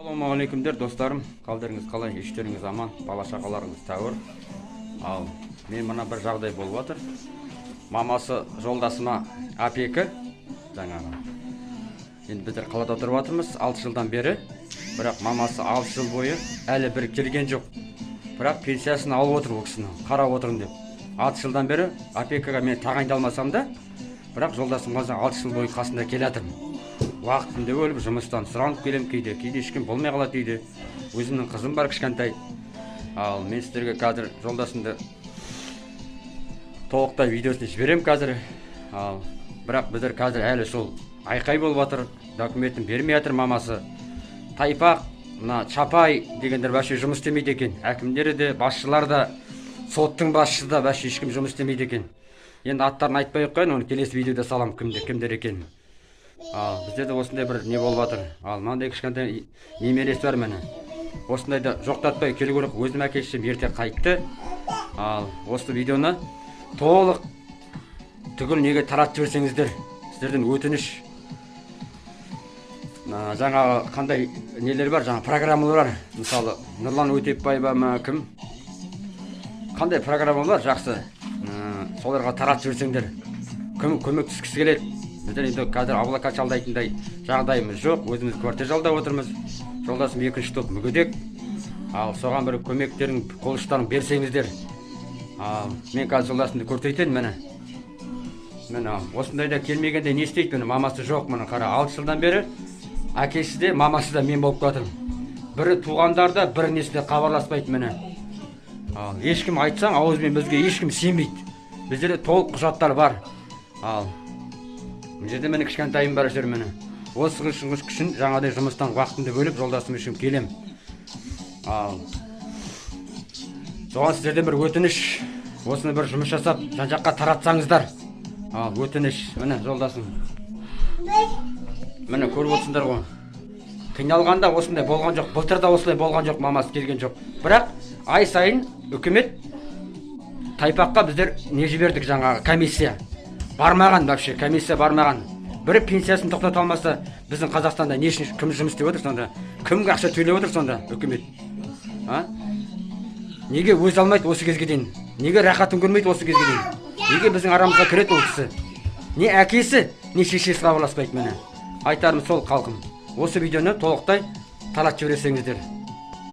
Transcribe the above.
Ассалаумағалейкумдер достарым, қалдарыңыз қалай, іштеріңіз аман, бала шағаларыңыз тәуір. Ал мен мына бір жағдай болып отыр. Мамасы жолдасыма апекі жаңағы. Енді біздер қалада отырып отырмыз 6 жылдан бері, бірақ мамасы 6 жыл бойы әлі бір келген жоқ. Бірақ пенсиясын алып отыр ол кісіні, қарап отырмын деп. 6 жылдан бері апекаға мен тағайындалмасам да, бірақ жолдасым 6 жыл бойы қасында келе жатырмын. Уақытымды бөліп жұмыстан сұранып келем, кейде ешкім болмай қалады дейді. Өзімнің қызым бар кішкентай. Ал мен сіздерге қазір жолдасымды толықтай видеосын жіберем қазір. Ал бірақ біздер қазір әлі сол айқай болып жатыр. Документін бермей жатыр мамасы. Тайпақ, мына Чапай дегендер вообще жұмыс істемейді екен. Әкімдері де, басшылар да, соттың басшысы да вообще ешкім жұмыс істемейді екен. Енді аттарын айтпай ақ қояйын, оны келесі видеода салам кімдер екен. Ал біздерде осындай бір не болып жатыр. Ал мынандай кішкентай немересі бар міне. Осындайда жоқтатпай келу керек. Өзім әкешім ерте қайтты. Ал осы видеоны толық түгел неге таратып жіберсеңіздер, сіздерден өтініш. Жаңағы қандай нелер бар, жаңа программалар бар. Мысалы Нұрлан Өтепбаев ма кім? Қандай программалар жақсы? Соларға таратып жіберсеңдер. Кім көмектескісі келеді? Біздер енді қазір облака жалдайтындай жағдайымыз жоқ, өзіміз квартира жалдап отырмыз. Жолдасым екінші топ мүгедек. Ал соған бір көмектерін, қол ұштарын берсеңіздер. Ал мен қазір жолдасымды көрсетейін міне. Міне осындайда келмегенде не істейді? Міне мамасы жоқ, міне қара 6 жылдан бері әкесі де, мамасы да мен болып жатырмын. Бірі туғандарда, бірі несінде хабарласпайды міне. Ал ешкім айтсаң, ауызбен бізге ешкім сенбейді. Біздерде толық құжаттар бар. Ал бұл жерде мені кішкентайым бар жүр мені. Осы үшін жаңадай жұмыстан уақытымды бөліп жолдасым үшін келем. Ал соған сіздерден бір өтініш, осыны бір жұмыс жасап, жан-жаққа таратсаңыздар. Ал өтініш, міне жолдасым. Міне көріп отырсыңдар ғой. Қиналғанда осындай болған жоқ, былтыр да осылай болған жоқ, мамасы келген жоқ. Бірақ ай сайын үкімет тайпаққа біздер не жібердік жаңағы комиссия. Бармаған вообще, комиссия бармаған. Бірі пенсиясын тоқтата алмаса, біздің Қазақстанда не үшін кім жұмыс істеп отыр сонда? Кімге ақша төлеп отыр сонда үкімет? Неге өз алмайды осы кезге дейін? Неге рахатын көрмейді осы кезге дейін? Неге біздің арамызға кіреді ол кісі? Не әкесі, не шешесі хабарласпайды мені. Айтарым сол халқым. Осы видеоны толықтай таратып жіберсеңіздер.